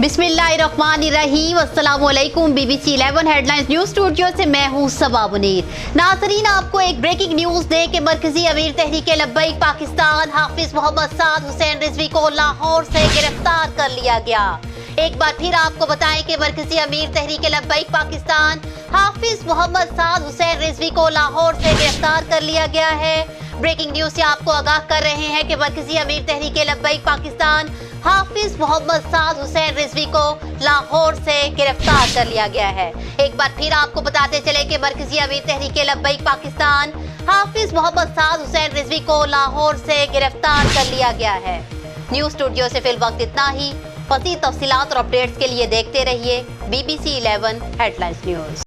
बिस्मिल्लाहिर्रहमानिर्रहीम। अस्सलामुअलैकुम। BBC 11 headlines news studio से मैं हूं सबा मुनीर। नाज़रीन, आपको एक ब्रेकिंग न्यूज दे कि मरकजी अमीर तहरीके लब्बैक पाकिस्तान हाफिज मोहम्मद साद हुसैन रिजवी को लाहौर से गिरफ्तार कर लिया गया। एक बार फिर आपको बताएं कि मरकजी अमीर तहरीके लब्बैक पाकिस्तान हाफिज मोहम्मद साद हुसैन रिजवी को लाहौर से गिरफ्तार कर लिया गया है। ब्रेकिंग न्यूज से आपको आगाह कर रहे हैं कि मरकजी अमीर तहरीके लब्बैक पाकिस्तान हाफिज मोहम्मद साद हुसैन रिजवी को लाहौर से गिरफ्तार कर लिया गया है। एक बार फिर आपको बताते चले कि मरकजी अमीर तहरीके लब्बैक पाकिस्तान हाफिज मोहम्मद साद हुसैन रिजवी को लाहौर से गिरफ्तार कर लिया गया है। न्यूज स्टूडियो से फिल वक्त इतना ही। मज़ीद तफसीलात और अपडेट्स के लिए देखते रहिए BBC 11 हेडलाइंस न्यूज।